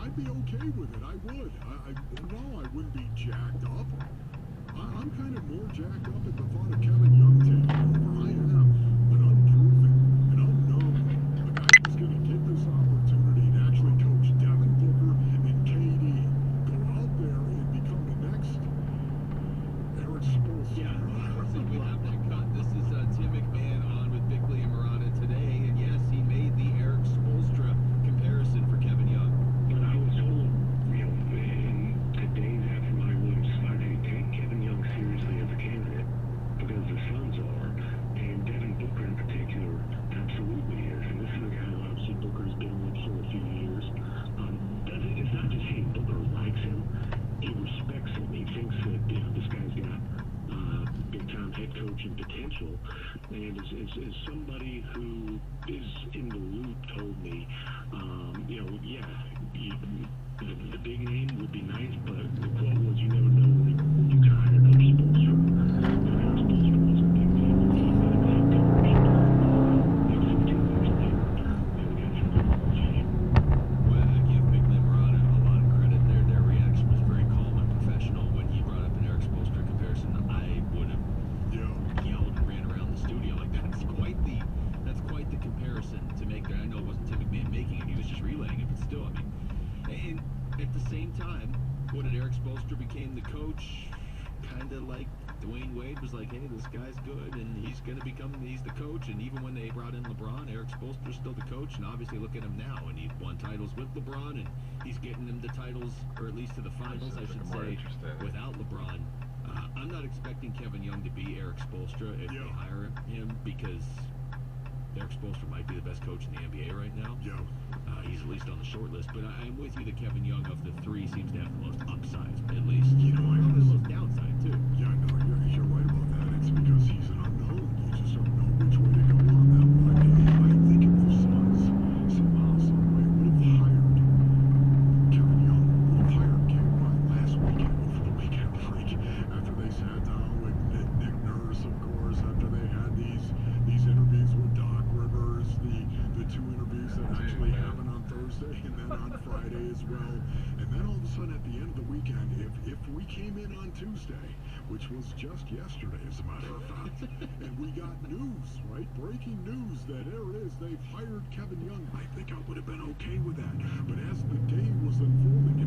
I'd be okay with it. I would. No, I wouldn't be jacked up. I'm kind of more jacked up at the thought of Kevin Young taking over. I am an unproven, an unknown, a guy who's going to get this opportunity to actually coach Devin Booker and KD. Go out there and become the next Eric Spoelstra. Yeah, so we have that cut. This is Tim McMahon on with Bickley and Murata today, and yes, he made the Eric Spoelstra comparison for Kevin Young. But I was told, in the days after my Williams started, take Kevin Young seriously as a candidate because the Suns are, and Devin Booker in particular absolutely is. And this is a guy who obviously Booker's been with for a few years. It's not just he, Booker likes him, he respects him, he thinks that this guy's got big-time head coaching potential, and is somebody who is in the loop told me, the big name would be nice, but the quote was, you never know when you can hire Coach Spoelstra. Coach Spoelstra was a big name. He was a head coach. 15 years later, and we got some good team. Well, I give Bickley and Murata a lot of credit there. Their reaction was very calm and professional when he brought up an Eric Spoelstra comparison. I would have yelled and ran around the studio. Like, that's quite the comparison to make there. I know it wasn't Tim McMahon making it, he was just relaying it, but still, I mean, and at the same time, what did Eric Spoelstra became the coach? Kind of like Dwayne Wade was like, hey, this guy's good, and he's the coach. And even when they brought in LeBron, Eric Spoelstra's still the coach. And obviously, look at him now, and he won titles with LeBron, and he's getting them to titles, or at least to the finals, I should say, without LeBron. I'm not expecting Kevin Young to be Eric Spoelstra if they hire him, because Eric Spoelstra might be the best coach in the NBA right now. He's at least on the short list, but I'm with you that Kevin Young of the three seems to have the most upside, at least. Probably the most downside, too. Yeah, no, you're right about that. It's because he's an unknown. You just don't know which way to go on that one. I think if the Suns somehow, some way would have hired Kevin Young, would have hired K1 last weekend before the weekend break, after they sat down with Nick Nurse, of course, after they had these interviews with Doc Rivers, the two interviews that actually happened on Thursday and then on Friday as well. And then all of a sudden at the end of the weekend, if we came in on Tuesday, which was just yesterday as a matter of fact, and we got news, right? Breaking news that there it is, they've hired Kevin Young. I think I would have been okay with that. But as the day was unfolding,